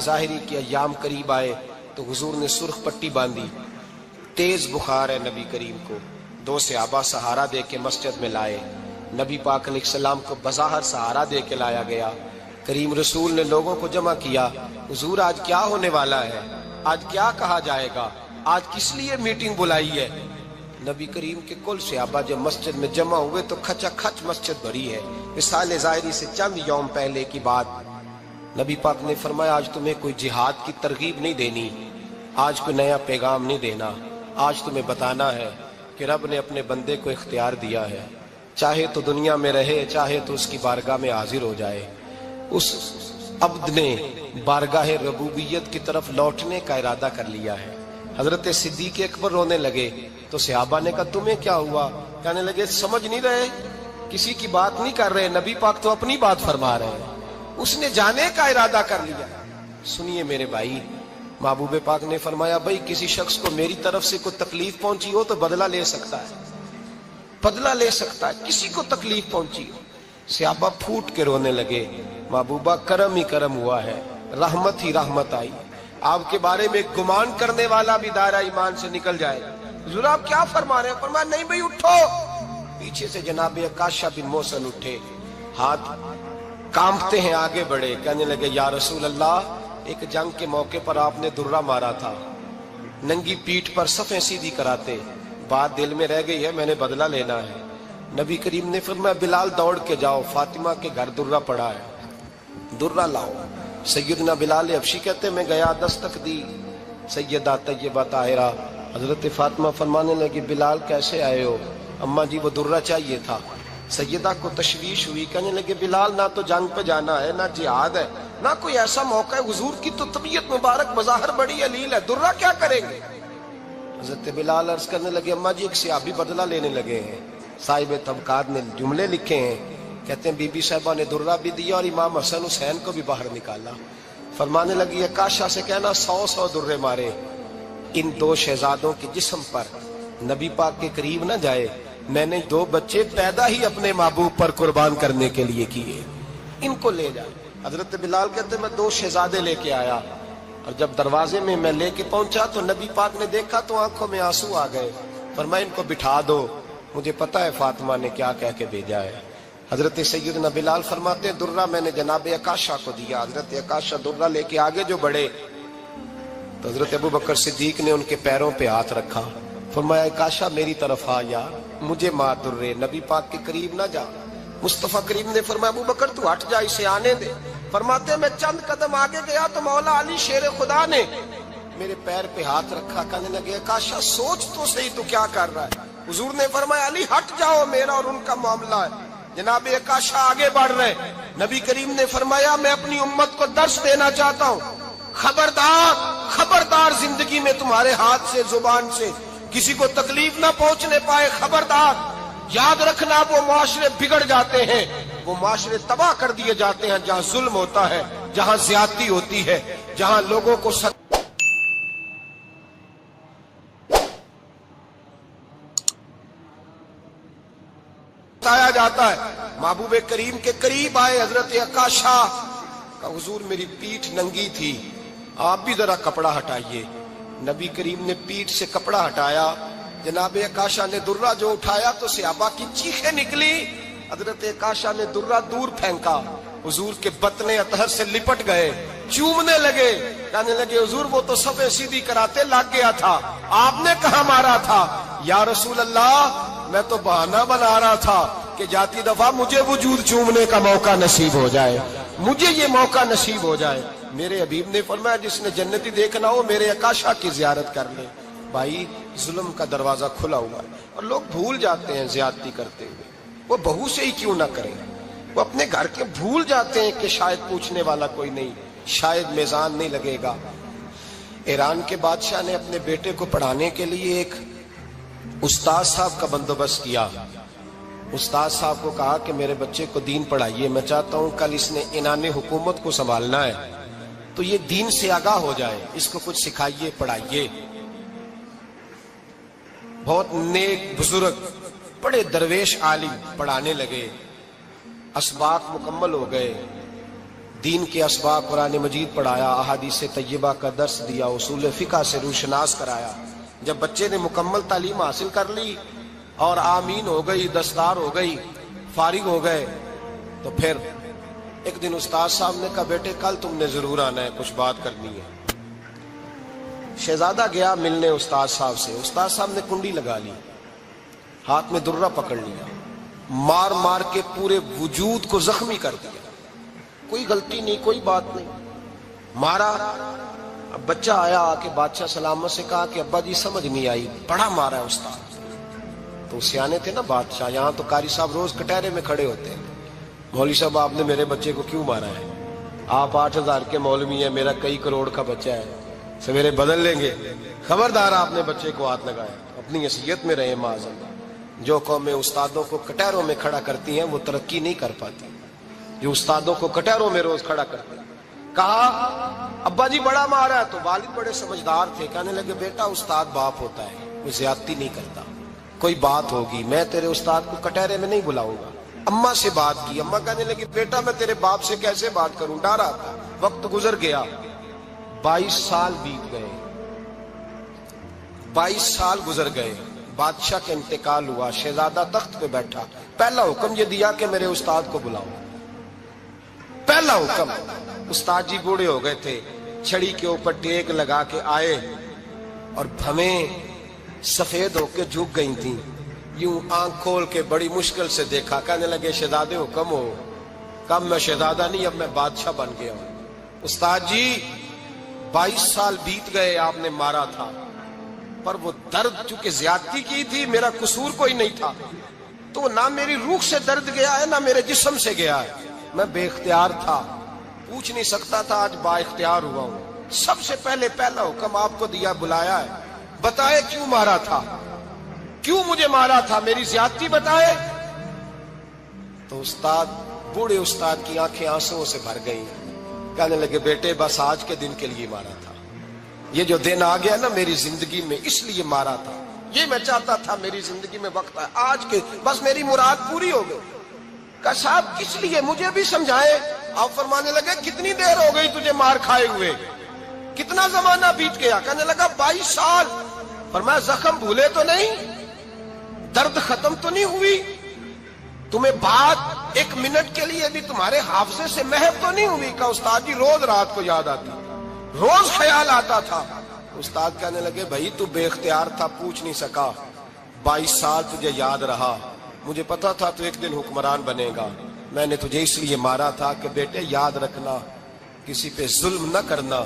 ظاہری کے ایام قریب آئے تو حضور نے سرخ پٹی باندھی، تیز بخار ہے نبی کریم کو، 2 صحابہ سہارا دے کے مسجد میں لائے، نبی پاک علیہ السلام کو بظاہر سہارا دے کے لایا گیا۔ کریم رسول نے لوگوں کو جمع کیا، حضور آج کیا ہونے والا ہے، آج کیا کہا جائے گا، آج کس لیے میٹنگ بلائی ہے؟ نبی کریم کے کل صحابہ جب مسجد میں جمع ہوئے تو کھچا کھچ مسجد بھری ہے۔ مثال ظاہری سے چند یوم پہلے کی بات، نبی پاک نے فرمایا آج تمہیں کوئی جہاد کی ترغیب نہیں دینی، آج کوئی نیا پیغام نہیں دینا، آج تمہیں بتانا ہے کہ رب نے اپنے بندے کو اختیار دیا ہے، چاہے تو دنیا میں رہے، چاہے تو اس کی بارگاہ میں حاضر ہو جائے۔ اس عبد نے بارگاہ ربوبیت کی طرف لوٹنے کا ارادہ کر لیا ہے۔ حضرت صدیق اکبر رونے لگے تو صحابہ نے کہا تمہیں کیا ہوا؟ کہنے لگے سمجھ نہیں رہے، کسی کی بات نہیں کر رہے، نبی پاک تو اپنی بات فرما رہے ہیں، اس نے جانے کا ارادہ کر لیا۔ سنیے میرے بھائی، محبوب پاک نے فرمایا بھائی کسی شخص کو میری طرف سے کوئی تکلیف پہنچی ہو تو بدلہ لے سکتا ہے، بدلہ لے سکتا ہے، کسی کو تکلیف پہنچی ہو۔ صحابہ پھوٹ کے رونے لگے، محبوبہ کرم ہی کرم ہوا ہے، رحمت ہی رحمت آئی، آپ کے بارے میں گمان کرنے والا بھی دائرہ ایمان سے نکل جائے گا۔ حضور آپ کیا فرما رہے ہیں؟ فرمایا نہیں بھائی اٹھو۔ پیچھے سے جناب عکاشہ بن محصن اٹھے، ہاتھ کانپتے ہیں، آگے بڑھے، کہنے لگے یا رسول اللہ، ایک جنگ کے موقع پر آپ نے درہ مارا تھا، ننگی پیٹھ پر صفیں سیدھی کراتے، بات دل میں رہ گئی ہے، میں نے بدلہ لینا ہے۔ نبی کریم نے فرمایا بلال دوڑ کے جاؤ، فاطمہ کے گھر درہ پڑا ہے، درہ لاؤ۔ سیدنا بلال حبشی کہتے میں گیا، دستک دی سیدہ طیبہ طاہرہ، حضرت فاطمہ فرمانے لگی بلال کیسے آئے ہو؟ اماں جی وہ درہ چاہیے تھا۔ سیدہ کو تشویش ہوئی، کہنے لگے بلال نہ تو جنگ پہ جانا ہے، نہ جہاد ہے، نہ کوئی ایسا موقع ہے، حضور کی تو طبیعت مبارک بظاہر بڑی علیل ہے، درہ کیا کریں گے؟ حضرت بلال عرض کرنے لگے اماں جی ایک صحابی بدلہ لینے لگے ہیں، صاحب طبقات نے جملے لکھے ہیں، کہتے ہیں بی بی صاحبہ نے درہ بھی دیا اور امام حسن حسین کو بھی باہر نکالا۔ فرمانے لگی عکاشہ سے کہنا 100 درے مارے، ان 2 شہزادوں کے جسم پر نبی پاک کے قریب نہ جائے، میں نے 2 بچے پیدا ہی اپنے محبوب پر قربان کرنے کے لیے کیے، ان کو لے جائے۔ حضرت بلال کہتے میں 2 شہزادے لے کے آیا، اور جب دروازے میں میں لے کے پہنچا تو نبی پاک نے دیکھا تو آنکھوں میں آنسو آ گئے، فرمایا ان کو بٹھا دو، مجھے پتا ہے فاطمہ نے کیا کہہ کے بھیجا ہے۔ حضرت سیدنا بلال فرماتے ہیں درہ میں نے جناب عکاشہ کو دیا، حضرت عکاشہ درہ لے کے آگے جو بڑھے تو حضرت ابو بکر صدیق نے ان کے پیروں پہ ہاتھ رکھا، فرمایا عکاشہ میری طرف آ یار، مجھے مار درے، نبی پاک کے قریب نہ جا۔ مصطفیٰ کریم نے فرمایا ابو بکر تو ہٹ جا، اسے آنے دے۔ فرماتے ہیں میں چند قدم آگے گیا تو مولا علی شیر خدا نے میرے پیر پہ ہاتھ رکھا، کہنے لگے عکاشہ سوچ تو صحیح تو کیا کر رہا ہے؟ حضور نے فرمایا علی ہٹ جاؤ، میرا اور ان کا معاملہ ہے۔ جناب عکاشہ آگے بڑھ رہے، نبی کریم نے فرمایا میں اپنی امت کو درس دینا چاہتا ہوں، خبردار خبردار زندگی میں تمہارے ہاتھ سے زبان سے کسی کو تکلیف نہ پہنچنے پائے، خبردار یاد رکھنا وہ معاشرے بگڑ جاتے ہیں، وہ معاشرے تباہ کر دیے جاتے ہیں جہاں ظلم ہوتا ہے، جہاں زیادتی ہوتی ہے، جہاں لوگوں کو ستایا جاتا ہے۔ محبوب کریم کے قریب آئے حضرت عکاشہ کا حضور میری پیٹھ ننگی تھی، آپ بھی ذرا کپڑا ہٹائیے۔ نبی کریم نے پیٹھ سے کپڑا ہٹایا، جناب عکاشہ نے درہ جو اٹھایا تو صحابہ کی چیخیں نکلی، حضرت عکاشہ نے درہ دور پھینکا، حضور کے بطن اطہر سے لپٹ گئے، چومنے لگے، کہنے لگے حضور وہ تو صفیں سیدھی کراتے لگ گیا تھا، آپ نے کہاں مارا تھا؟ یا رسول اللہ میں تو بہانہ بنا رہا تھا کہ جاتی دفعہ مجھے وجود چومنے کا موقع نصیب ہو جائے، مجھے یہ موقع نصیب ہو جائے۔ میرے حبیب نے فرمایا جس نے جنتی دیکھنا ہو میرے عکاشہ کی زیارت کر لے۔ بھائی ظلم کا دروازہ کھلا ہوا ہے اور لوگ بھول جاتے ہیں زیادتی کرتے ہوئے، وہ بہو سے ہی کیوں نہ کریں، وہ اپنے گھر کے بھول جاتے ہیں کہ شاید پوچھنے والا کوئی نہیں، شاید میزان نہیں لگے گا۔ ایران کے بادشاہ نے اپنے بیٹے کو پڑھانے کے لیے ایک استاد صاحب کا بندوبست کیا۔ استاد صاحب کو کہا کہ میرے بچے کو دین پڑھائیے، میں چاہتا ہوں کل اس نے عنان حکومت کو سنبھالنا ہے تو یہ دین سے آگاہ ہو جائے، اس کو کچھ سکھائیے پڑھائیے۔ بہت نیک بزرگ بڑے درویش عالم پڑھانے لگے، اسباق مکمل ہو گئے، دین کے اسباق قرآن مجید پڑھایا، احادیث طیبہ کا درس دیا، اصول فقہ سے روشناس کرایا۔ جب بچے نے مکمل تعلیم حاصل کر لی اور آمین ہو گئی، دستار ہو گئی، فارغ ہو گئے، تو پھر ایک دن استاد صاحب نے کہا بیٹے کل تم نے ضرور آنا ہے، کچھ بات کرنی ہے۔ شہزادہ گیا ملنے استاد صاحب سے، استاد صاحب نے کنڈی لگا لی، ہاتھ میں درہ پکڑ لیا، مار مار کے پورے وجود کو زخمی کر دیا، کوئی غلطی نہیں، کوئی بات نہیں، مارا۔ اب بچہ آیا آ کے بادشاہ سلامت سے کہا کہ ابا جی سمجھ نہیں آئی، بڑا مارا ہے استاد۔ تو سیانے تھے نا بادشاہ، یہاں تو قاری صاحب روز کٹہرے میں کھڑے ہوتے ہیں، مولوی صاحب آپ نے میرے بچے کو کیوں مارا ہے؟ آپ 8,000 کے مولوی ہیں، میرا کئی کروڑ کا بچہ ہے، سویرے بدل لیں گے، خبردار آپ نے بچے کو ہاتھ لگایا، اپنی حیثیت میں رہے معاذ اللہ۔ جو قومیں استادوں کو کٹہروں میں کھڑا کرتی ہیں وہ ترقی نہیں کر پاتی، جو استادوں کو کٹہروں میں روز کھڑا کرتے ہیں۔ کہا ابا جی بڑا مارا ہے، تو والد بڑے سمجھدار تھے، کہنے لگے بیٹا استاد باپ ہوتا ہے، وہ زیادتی نہیں کرتا، کوئی بات ہوگی میں تیرے استاد کو کٹہرے میں نہیں بلاؤں گا۔ اماں سے بات کی، اماں کہنے لگی بیٹا میں تیرے باپ سے کیسے بات کروں، ڈر رہا تھا۔ وقت گزر گیا، 22 سال بیت گئے، 22 سال گزر گئے، بادشاہ کا انتقال ہوا، شہزادہ تخت پہ بیٹھا، پہلا حکم یہ دیا کہ میرے استاد کو بلاؤ، پہلا حکم۔ استاد جی بوڑھے ہو گئے تھے، چھڑی کے اوپر ٹیک لگا کے آئے اور بھویں سفید ہو کے جھک گئی تھیں، یوں آنکھ کھول کے بڑی مشکل سے دیکھا، کہنے لگے شہزادے حکم ہو۔ کہا میں شہزادہ نہیں، اب میں بادشاہ بن گیا ہوں۔ استاد جی 22 سال بیت گئے، آپ نے مارا تھا، پر وہ درد چونکہ زیادتی کی تھی، میرا قصور کوئی نہیں تھا، تو نہ میری روح سے درد گیا ہے نہ میرے جسم سے گیا ہے، میں بے اختیار تھا، پوچھ نہیں سکتا تھا، آج با اختیار ہوا ہوں۔ سب سے پہلے پہلا حکم آپ کو دیا، بلایا ہے، بتائے کیوں مارا تھا، کیوں مجھے مارا تھا، میری زیادتی بتائے۔ تو استاد، بوڑھے استاد کی آنکھیں آنسوں سے بھر گئی، کہنے لگے بیٹے بس آج کے دن کے لیے مارا تھا، یہ جو دن آ گیا نا میری زندگی میں اس لیے مارا تھا، یہ میں چاہتا تھا میری زندگی میں وقت آئے، آج کے بس میری مراد پوری ہو گئی۔ کہا صاحب کس لیے، مجھے بھی سمجھائے۔ آپ فرمانے لگے کتنی دیر ہو گئی تجھے مار کھائے ہوئے، کتنا زمانہ بیت گیا؟ کہنے لگا 22 سال۔ فرمایا زخم بھولے تو نہیں، درد ختم تو نہیں ہوئی، تمہیں بات 1 منٹ کے لیے بھی تمہارے حافظے سے محو تو نہیں ہوئی؟ کہا استاد جی روز رات کو یاد آتی، روز خیال آتا تھا۔ استاد کہنے لگے بھائی تو بے اختیار تھا، پوچھ نہیں سکا، 22 سال تجھے یاد رہا، مجھے پتا تھا تو ایک دن حکمران بنے گا، میں نے تجھے اس لیے مارا تھا کہ بیٹے یاد رکھنا، کسی پہ ظلم نہ کرنا،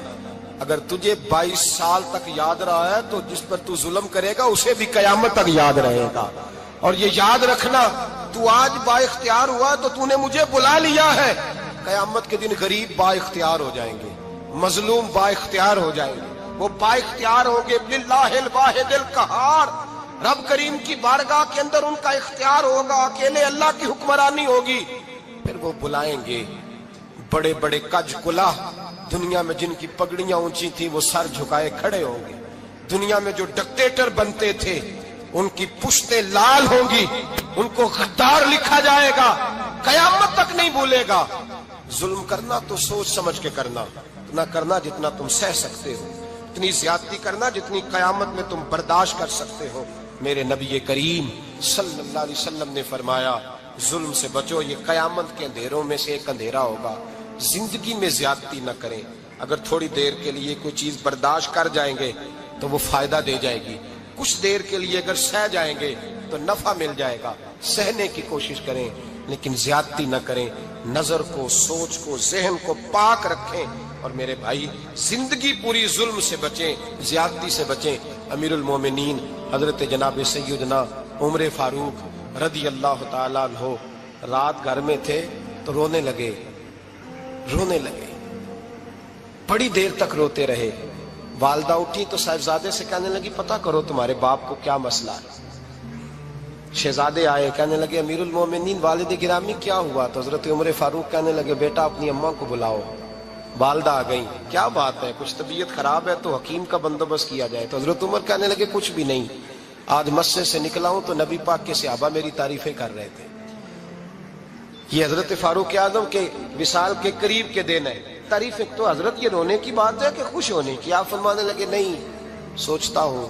اگر تجھے 22 سال تک یاد رہا ہے تو جس پر تو ظلم کرے گا اسے بھی قیامت تک یاد رہے گا، اور یہ یاد رکھنا تو آج با اختیار ہوا تو تو نے مجھے بلا لیا ہے، قیامت کے دن غریب با اختیار ہو جائیں گے، مظلوم با اختیار ہو جائیں گے، وہ با اختیار ہوں گے، للہ الواحد القہار، رب کریم کی بارگاہ کے اندر ان کا اختیار ہوگا، اکیلے اللہ کی حکمرانی ہوگی، پھر وہ بلائیں گے بڑے بڑے کج کلاہ، دنیا میں جن کی پگڑیاں اونچی تھی وہ سر جھکائے کھڑے ہوں گے، دنیا میں جو ڈکٹیٹر بنتے تھے ان کی پشتیں لال ہوں گی، ان کو غدار لکھا جائے گا، قیامت تک نہیں بھولے گا۔ ظلم کرنا تو سوچ سمجھ کے کرنا، اتنا کرنا جتنا تم سہ سکتے ہو، اتنی زیادتی کرنا جتنی قیامت میں تم برداشت کر سکتے ہو۔ میرے نبی کریم صلی اللہ علیہ وسلم نے فرمایا ظلم سے بچو، یہ قیامت کے اندھیروں میں سے ایک اندھیرا ہوگا۔ زندگی میں زیادتی نہ کریں، اگر تھوڑی دیر کے لیے کوئی چیز برداشت کر جائیں گے تو وہ فائدہ دے جائے گی، کچھ دیر کے لیے اگر سہ جائیں گے تو نفع مل جائے گا، سہنے کی کوشش کریں لیکن زیادتی نہ کریں، نظر کو، سوچ کو، ذہن کو پاک رکھیں، اور میرے بھائی زندگی پوری ظلم سے بچیں، زیادتی سے بچیں۔ امیر المومنین حضرت جناب سیدنا عمر فاروق رضی اللہ تعالیٰ عنہ رات گھر میں تھے تو رونے لگے، بڑی دیر تک روتے رہے۔ والدہ اٹھی تو صاحبزادے سے کہنے لگی پتہ کرو تمہارے باپ کو کیا مسئلہ ہے۔ شہزادے آئے، کہنے لگے امیر المومنین والد گرامی کیا ہوا؟ تو حضرت عمر فاروق کہنے لگے بیٹا اپنی اماں کو بلاؤ۔ والدہ آ گئی، کیا بات ہے، کچھ طبیعت خراب ہے تو حکیم کا بندوبست کیا جائے۔ تو حضرت عمر کہنے لگے کچھ بھی نہیں، آج مسجد سے نکلا ہوں تو نبی پاک کے صحابہ میری تعریفیں کر رہے تھے، یہ حضرت فاروق اعظم کے وصال کے قریب کے دن ہے. تعریف ایک تو حضرت یہ رونے کی بات ہے کہ خوش ہونے کی. آپ فرمانے لگے نہیں، سوچتا ہوں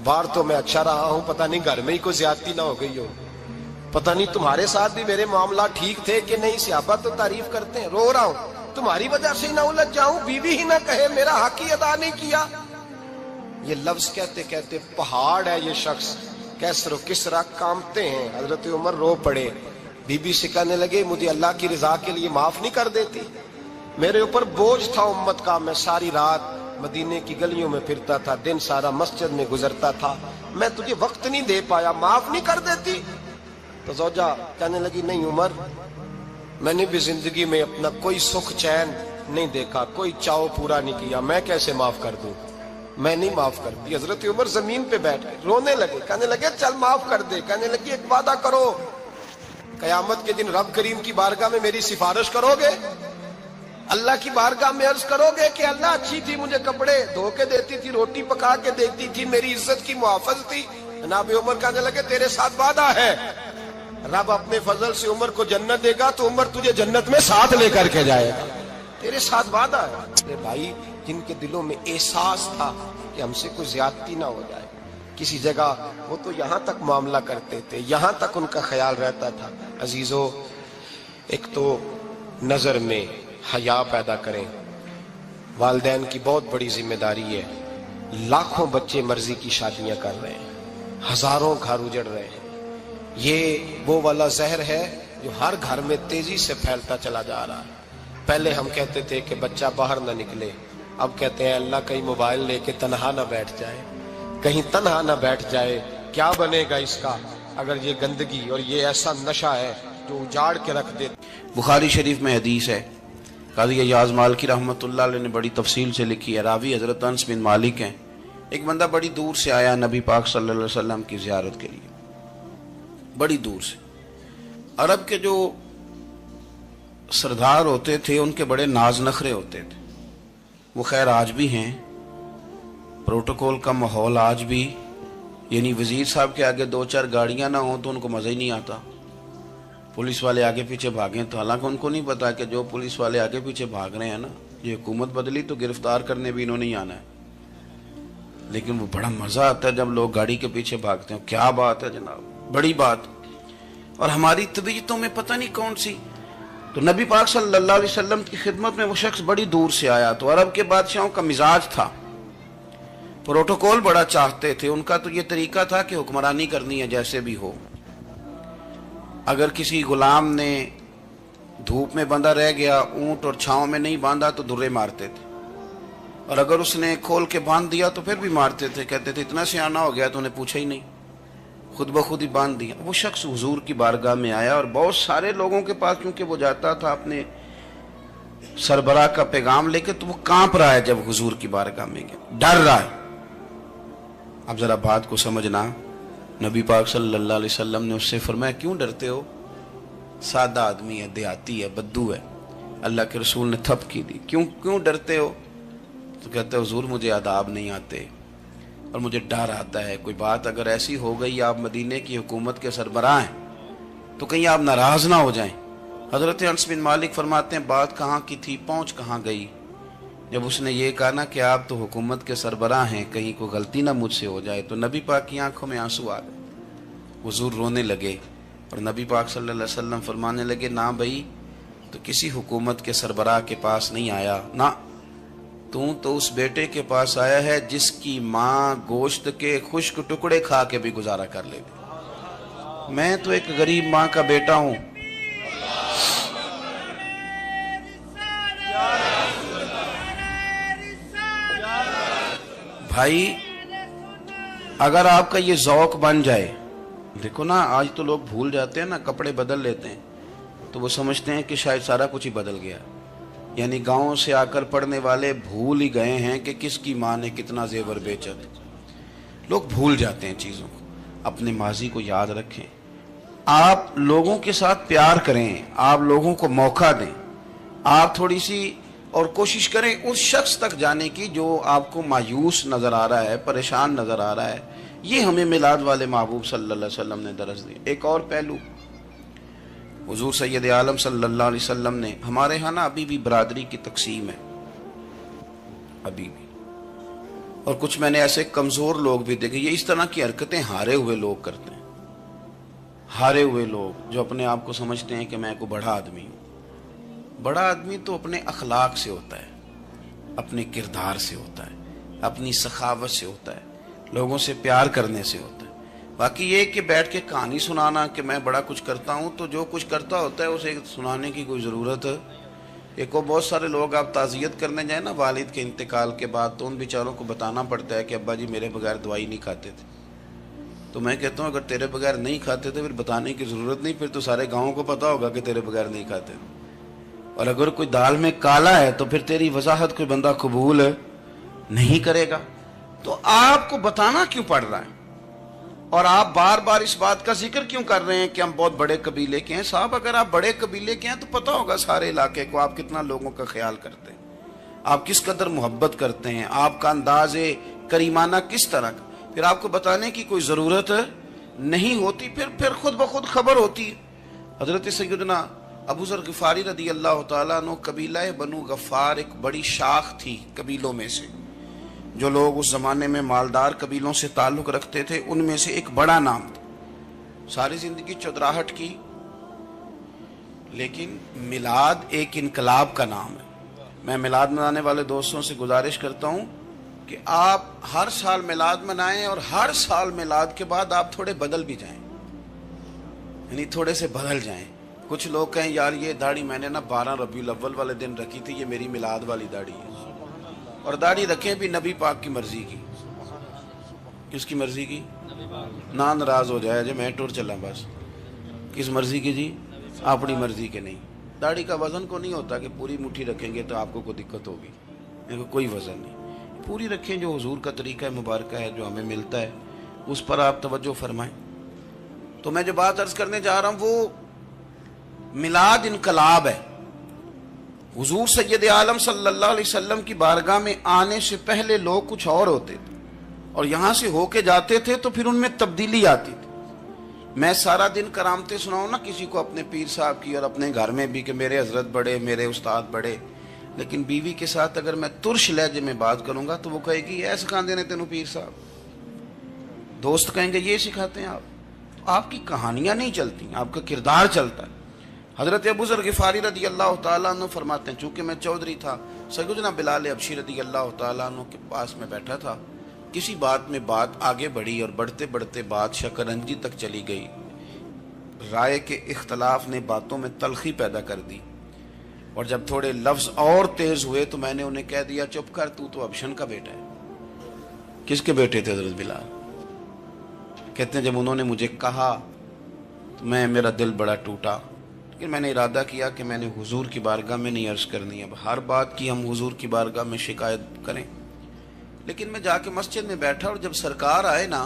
باہر تو میں اچھا رہا ہوں، پتہ نہیں گھر میں ہی کوئی زیادتی نہ ہو گئی ہو، پتہ نہیں تمہارے ساتھ بھی میرے معاملات ٹھیک تھے کہ نہیں. صحابہ تو تعریف کرتے ہیں. رو رہا ہوں تمہاری وجہ سے نہ الجھ جاؤں، بیوی ہی نہ کہے میرا حق ہی ادا نہیں کیا. یہ لفظ کہتے کہتے پہاڑ ہے یہ شخص، کیسر و کسرا کانپتے ہیں. حضرت عمر رو پڑے. بی بی سے کہنے لگے مجھے اللہ کی رضا کے لیے معاف نہیں کر دیتی؟ میرے اوپر بوجھ تھا امت کا، میں ساری رات مدینے کی گلیوں میں پھرتا تھا، دن سارا مسجد میں گزرتا تھا، میں تجھے وقت نہیں دے پایا، معاف نہیں کر دیتی؟ تو زوجہ کہنے لگی نہیں عمر، میں نے بھی زندگی میں اپنا کوئی سکھ چین نہیں دیکھا، کوئی چاؤ پورا نہیں کیا، میں کیسے معاف کر دوں؟ میں نہیں معاف کرتی. حضرت عمر زمین پہ بیٹھ گئے، رونے لگے. کہنے لگے چل معاف کر دے. کہنے لگی ایک وعدہ کرو، قیامت کے دن رب کریم کی بارگاہ میں میری سفارش کرو گے؟ اللہ کی بارگاہ میں عرض کرو گے کہ اللہ اچھی تھی، مجھے کپڑے دھو کے دیتی تھی، روٹی پکا کے دیتی تھی، میری عزت کی محافظ تھی؟ جناب عمر کہنے لگے تیرے ساتھ وعدہ ہے، رب اپنے فضل سے عمر کو جنت دے گا تو عمر تجھے جنت میں ساتھ لے کر کے جائے گا، تیرے ساتھ وعدہ ہے. میرے بھائی جن کے دلوں میں احساس تھا کہ ہم سے کوئی زیادتی نہ ہو جائے کسی جگہ، وہ تو یہاں تک معاملہ کرتے تھے، یہاں تک ان کا خیال رہتا تھا. عزیزو، ایک تو نظر میں حیا پیدا کریں. والدین کی بہت بڑی ذمہ داری ہے. لاکھوں بچے مرضی کی شادیاں کر رہے ہیں، ہزاروں گھر اجڑ رہے ہیں. یہ وہ والا زہر ہے جو ہر گھر میں تیزی سے پھیلتا چلا جا رہا ہے. پہلے ہم کہتے تھے کہ بچہ باہر نہ نکلے، اب کہتے ہیں اللہ کہیں موبائل لے کے تنہا نہ بیٹھ جائے، کہیں تنہا نہ بیٹھ جائے. کیا بنے گا اس کا اگر یہ گندگی اور یہ ایسا نشہ ہے جو اجاڑ کے رکھ دے. بخاری شریف میں حدیث ہے، قاضی ایاز مالکی رحمۃ اللہ علیہ نے بڑی تفصیل سے لکھی ہے. راوی حضرت انس بن مالک ہیں. ایک بندہ بڑی دور سے آیا نبی پاک صلی اللہ علیہ وسلم کی زیارت کے لیے، بڑی دور سے. عرب کے جو سردار ہوتے تھے ان کے بڑے ناز نخرے ہوتے تھے. وہ خیر آج بھی ہیں، پروٹوکول کا ماحول آج بھی، یعنی وزیر صاحب کے آگے دو چار گاڑیاں نہ ہوں تو ان کو مزہ ہی نہیں آتا. پولیس والے آگے پیچھے بھاگیں تو حالانکہ ان کو نہیں پتا کہ جو پولیس والے آگے پیچھے بھاگ رہے ہیں نا، یہ حکومت بدلی تو گرفتار کرنے بھی انہوں نے آنا ہے. لیکن وہ بڑا مزہ آتا ہے جب لوگ گاڑی کے پیچھے بھاگتے ہیں. کیا بات ہے جناب، بڑی بات. اور ہماری طبیعتوں میں پتہ نہیں کون سی. تو نبی پاک صلی اللہ علیہ وسلم کی خدمت میں وہ شخص بڑی دور سے آیا. تو عرب کے بادشاہوں کا مزاج تھا، پروٹوکول بڑا چاہتے تھے. ان کا تو یہ طریقہ تھا کہ حکمرانی کرنی ہے جیسے بھی ہو. اگر کسی غلام نے دھوپ میں بندھا رہ گیا، اونٹ اور چھاؤں میں نہیں باندھا تو درے مارتے تھے، اور اگر اس نے کھول کے باندھ دیا تو پھر بھی مارتے تھے. کہتے تھے اتنا سیانا ہو گیا تو انہیں پوچھا ہی نہیں، خود بخود ہی باندھ دیا. وہ شخص حضور کی بارگاہ میں آیا اور بہت سارے لوگوں کے پاس کیونکہ وہ جاتا تھا اپنے سربراہ کا پیغام لے کے، تو وہ کانپ رہا ہے جب حضور کی بارگاہ میں گیا، ڈر رہا ہے. اب ذرا بات کو سمجھنا. نبی پاک صلی اللہ علیہ وسلم نے اس سے فرمایا کیوں ڈرتے ہو؟ سادہ آدمی ہے، دیہاتی ہے، بدو ہے. اللہ کے رسول نے تھپ کی دی. کیوں ڈرتے ہو؟ تو کہتے حضور مجھے آداب نہیں آتے اور مجھے ڈر آتا ہے، کوئی بات اگر ایسی ہو گئی، آپ مدینے کی حکومت کے سربراہ ہیں، تو کہیں آپ ناراض نہ ہو جائیں. حضرت انس بن مالک فرماتے ہیں بات کہاں کی تھی پہنچ کہاں گئی. جب اس نے یہ کہا نا کہ آپ تو حکومت کے سربراہ ہیں، کہیں کوئی غلطی نہ مجھ سے ہو جائے، تو نبی پاک کی آنکھوں میں آنسو آ گئے. حضور رونے لگے اور نبی پاک صلی اللہ علیہ وسلم فرمانے لگے نہ بھائی، تو کسی حکومت کے سربراہ کے پاس نہیں آیا، نہ تو اس بیٹے کے پاس آیا ہے جس کی ماں گوشت کے خشک ٹکڑے کھا کے بھی گزارا کر لے گی. میں تو ایک غریب ماں کا بیٹا ہوں. بھائی اگر آپ کا یہ ذوق بن جائے، دیکھو نا آج تو لوگ بھول جاتے ہیں نا، کپڑے بدل لیتے ہیں تو وہ سمجھتے ہیں کہ شاید سارا کچھ ہی بدل گیا. یعنی گاؤں سے آ کر پڑھنے والے بھول ہی گئے ہیں کہ کس کی ماں نے کتنا زیور بیچا. لوگ بھول جاتے ہیں چیزوں کو. اپنے ماضی کو یاد رکھیں. آپ لوگوں کے ساتھ پیار کریں، آپ لوگوں کو موقع دیں. آپ تھوڑی سی اور کوشش کریں اس شخص تک جانے کی جو آپ کو مایوس نظر آ رہا ہے، پریشان نظر آ رہا ہے. یہ ہمیں میلاد والے محبوب صلی اللہ علیہ وسلم نے درس دی. ایک اور پہلو، حضور سید عالم صلی اللہ علیہ وسلم نے، ہمارے ہاں نا ابھی بھی برادری کی تقسیم ہے، ابھی بھی، اور کچھ میں نے ایسے کمزور لوگ بھی دیکھے، یہ اس طرح کی حرکتیں ہارے ہوئے لوگ کرتے ہیں، ہارے ہوئے لوگ جو اپنے آپ کو سمجھتے ہیں کہ میں کوئی بڑا آدمی ہوں۔ بڑا آدمی تو اپنے اخلاق سے ہوتا ہے، اپنے کردار سے ہوتا ہے، اپنی سخاوت سے ہوتا ہے، لوگوں سے پیار کرنے سے ہوتا ہے۔ باقی یہ کہ بیٹھ کے کہانی سنانا کہ میں بڑا کچھ کرتا ہوں، تو جو کچھ کرتا ہوتا ہے اسے سنانے کی کوئی ضرورت ہے؟ ایک اور بہت سارے لوگ آپ تعزیت کرنے جائیں نا والد کے انتقال کے بعد، تو ان بیچاروں کو بتانا پڑتا ہے کہ ابا جی میرے بغیر دوائی نہیں کھاتے تھے۔ تو میں کہتا ہوں اگر تیرے بغیر نہیں کھاتے تھے پھر بتانے کی ضرورت نہیں، پھر تو سارے گاؤں کو پتا ہوگا کہ تیرے بغیر نہیں کھاتے تھے۔ اور اگر کوئی دال میں کالا ہے تو پھر تیری وضاحت کوئی بندہ قبول نہیں کرے گا۔ تو آپ کو بتانا کیوں پڑ رہا ہے؟ اور آپ بار بار اس بات کا ذکر کیوں کر رہے ہیں کہ ہم بہت بڑے قبیلے کے ہیں؟ صاحب اگر آپ بڑے قبیلے کے ہیں تو پتہ ہوگا سارے علاقے کو آپ کتنا لوگوں کا خیال کرتے ہیں، آپ کس قدر محبت کرتے ہیں، آپ کا انداز کریمانہ کس طرح کا، پھر آپ کو بتانے کی کوئی ضرورت نہیں ہوتی، پھر خود بخود خبر ہوتی۔ حضرت سیدنا ابو ذر غفاری رضی اللہ تعالیٰ عنہ، قبیلہ بنو غفار ایک بڑی شاخ تھی قبیلوں میں سے، جو لوگ اس زمانے میں مالدار قبیلوں سے تعلق رکھتے تھے، ان میں سے ایک بڑا نام تھا۔ ساری زندگی چودراہٹ کی، لیکن میلاد ایک انقلاب کا نام ہے۔ میں میلاد منانے والے دوستوں سے گزارش کرتا ہوں کہ آپ ہر سال میلاد منائیں، اور ہر سال میلاد کے بعد آپ تھوڑے بدل بھی جائیں، یعنی تھوڑے سے بدل جائیں۔ کچھ لوگ کہیں یار یہ داڑھی میں نے نا 12 ربیع الاول والے دن رکھی تھی، یہ میری میلاد والی داڑھی ہے۔ اور داڑھی رکھیں بھی نبی پاک کی مرضی کی۔ کس کی مرضی کی؟ نہ ناراض ہو جائے جی میں ٹور چلا، بس کس مرضی کی جی؟ اپنی مرضی کے نہیں۔ داڑھی کا وزن کو نہیں ہوتا کہ پوری مٹھی رکھیں گے تو آپ کو کوئی دقت ہوگی، کوئی وزن نہیں، پوری رکھیں، جو حضور کا طریقہ مبارکہ ہے جو ہمیں ملتا ہے اس پر آپ توجہ فرمائیں۔ تو میں جو بات عرض کرنے جا رہا ہوں وہ میلاد انقلاب ہے۔ حضور سید عالم صلی اللہ علیہ وسلم کی بارگاہ میں آنے سے پہلے لوگ کچھ اور ہوتے تھے، اور یہاں سے ہو کے جاتے تھے تو پھر ان میں تبدیلی آتی تھی۔ میں سارا دن کرامتیں سناؤں نا کسی کو اپنے پیر صاحب کی، اور اپنے گھر میں بھی کہ میرے حضرت بڑے، میرے استاد بڑے، لیکن بیوی کے ساتھ اگر میں ترش لہجے میں بات کروں گا تو وہ کہے گی اے سکھاندے نے تینوں پیر صاحب۔ دوست کہیں گے یہ سکھاتے ہیں آپ کی کہانیاں نہیں چلتی، آپ کا کردار چلتا ہے۔ حضرت ابو ذر غفاری رضی اللہ تعالیٰ عنہ فرماتے ہیں چونکہ میں چودھری تھا، سیدنا بلال حبشی رضی اللہ تعالیٰ عنہ کے پاس میں بیٹھا تھا، کسی بات میں بات آگے بڑھی اور بڑھتے بڑھتے بات شکنجی تک چلی گئی، رائے کے اختلاف نے باتوں میں تلخی پیدا کر دی، اور جب تھوڑے لفظ اور تیز ہوئے تو میں نے انہیں کہہ دیا چپ کر، تو ابشن کا بیٹا ہے۔ کس کے بیٹے تھے حضرت بلال؟ کہتے ہیں جب انہوں نے مجھے کہا تو میرا دل بڑا ٹوٹا، لیکن میں نے ارادہ کیا کہ میں نے حضور کی بارگاہ میں نہیں عرض کرنی، اب ہر بات کی ہم حضور کی بارگاہ میں شکایت کریں۔ لیکن میں جا کے مسجد میں بیٹھا، اور جب سرکار آئے نا،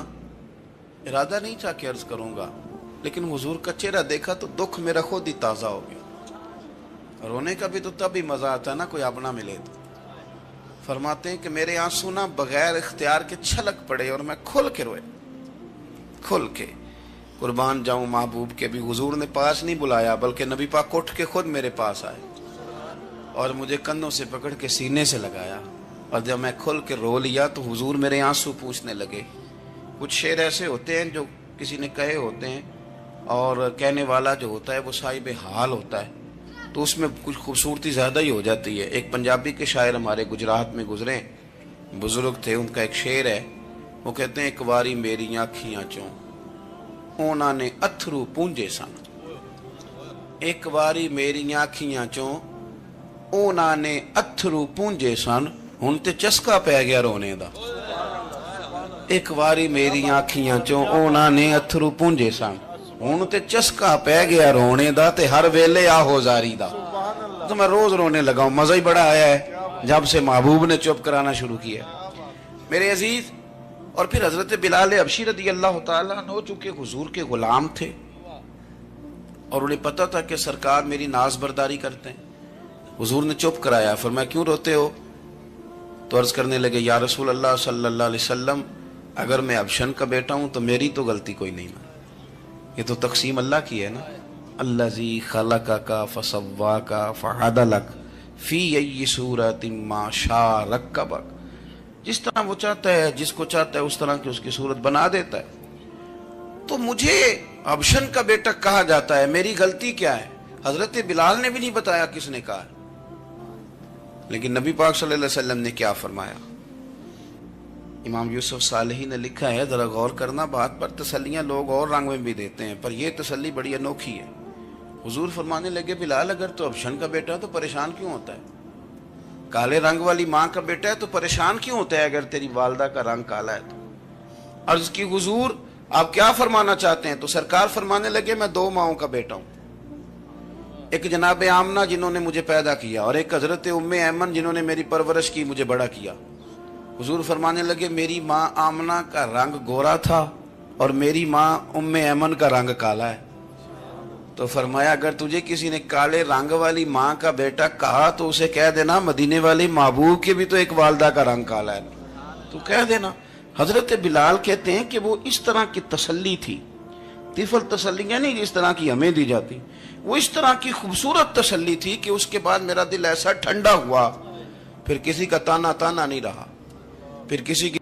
ارادہ نہیں تھا کہ عرض کروں گا، لیکن حضور کا چہرہ دیکھا تو دکھ میرا خود ہی تازہ ہو گیا۔ رونے کا بھی تو تب ہی مزہ آتا ہے نا کوئی اپنا ملے تو۔ فرماتے ہیں کہ میرے آنسو نا بغیر اختیار کے چھلک پڑے، اور میں کھل کے روئے، کھل کے۔ قربان جاؤں محبوب کے بھی حضور نے پاس نہیں بلایا، بلکہ نبی پاک اٹھ کے خود میرے پاس آئے اور مجھے کندھوں سے پکڑ کے سینے سے لگایا، اور جب میں کھل کے رو لیا تو حضور میرے آنسو پوچھنے لگے۔ کچھ شعر ایسے ہوتے ہیں جو کسی نے کہے ہوتے ہیں، اور کہنے والا جو ہوتا ہے وہ صاحب حال ہوتا ہے، تو اس میں کچھ خوبصورتی زیادہ ہی ہو جاتی ہے۔ ایک پنجابی کے شاعر ہمارے گجرات میں گزرے، بزرگ تھے، ان کا ایک شعر ہے، وہ کہتے ہیں ایک واری میری آنکھیاں چوں اونا نے اتھرو پونجے سن، ایک واری میری آنکھیاں چوں اونا نے اتھرو پونجے سن، ہن تے چسکا پہ گیا رونے دا۔ ایک واری میری آنکھیاں چوں اونا نے اتھرو پونجے سن، ہن تے چسکا پہ گیا رونے دا، تے ہر ویلے آہو زاری دا۔ تو میں روز رونے لگا ہوں، مزہ ہی بڑا آیا ہے جب سے محبوب نے چپ کرانا شروع کیا۔ میرے عزیز، اور پھر حضرت بلال حبشی رضی اللہ تعالیٰ عنہ چونکہ حضور کے غلام تھے، اور انہیں پتہ تھا کہ سرکار میری ناز برداری کرتے ہیں، حضور نے چپ کرایا۔ فرمایا کیوں روتے ہو؟ تو عرض کرنے لگے یا رسول اللہ صلی اللہ علیہ وسلم، اگر میں ابشن کا بیٹا ہوں تو میری تو غلطی کوئی نہیں نا، یہ تو تقسیم اللہ کی ہے نا، الذی خلقک فسواک فعدلک فی ای صورت ما شاء رکبک، جس طرح وہ چاہتا ہے، جس کو چاہتا ہے اس طرح کی اس کی صورت بنا دیتا ہے۔ تو مجھے ابشن کا بیٹا کہا جاتا ہے، میری غلطی کیا ہے؟ حضرت بلال نے بھی نہیں بتایا کس نے کہا، لیکن نبی پاک صلی اللہ علیہ وسلم نے کیا فرمایا؟ امام یوسف صالحی نے لکھا ہے، ذرا غور کرنا بات پر، تسلیاں لوگ اور رنگ میں بھی دیتے ہیں، پر یہ تسلی بڑی انوکھی ہے۔ حضور فرمانے لگے، بلال اگر تو ابشن کا بیٹا ہے تو پریشان کیوں ہوتا ہے؟ کالے رنگ والی ماں کا بیٹا ہے تو پریشان کیوں ہوتا ہے اگر تیری والدہ کا رنگ کالا ہے تو؟ عرض کی حضور آپ کیا فرمانا چاہتے ہیں؟ تو سرکار فرمانے لگے، میں دو ماؤں کا بیٹا ہوں، ایک جناب آمنہ جنہوں نے مجھے پیدا کیا، اور ایک حضرت ام ایمن جنہوں نے میری پرورش کی، مجھے بڑا کیا۔ حضور فرمانے لگے، میری ماں آمنہ کا رنگ گورا تھا اور میری ماں ام ایمن کا رنگ کالا ہے۔ تو فرمایا اگر تجھے کسی نے کالے رنگ والی ماں کا بیٹا کہا تو اسے کہہ دینا مدینے والی محبوب کے بھی تو ایک والدہ کا رنگ کالا ہے، تو کہہ دینا۔ حضرت بلال کہتے ہیں کہ وہ اس طرح کی تسلی تھی، طفل تسلیاں نہیں جس طرح کی ہمیں دی جاتی، وہ اس طرح کی خوبصورت تسلی تھی کہ اس کے بعد میرا دل ایسا ٹھنڈا ہوا، پھر کسی کا تانا نہیں رہا، پھر کسی کی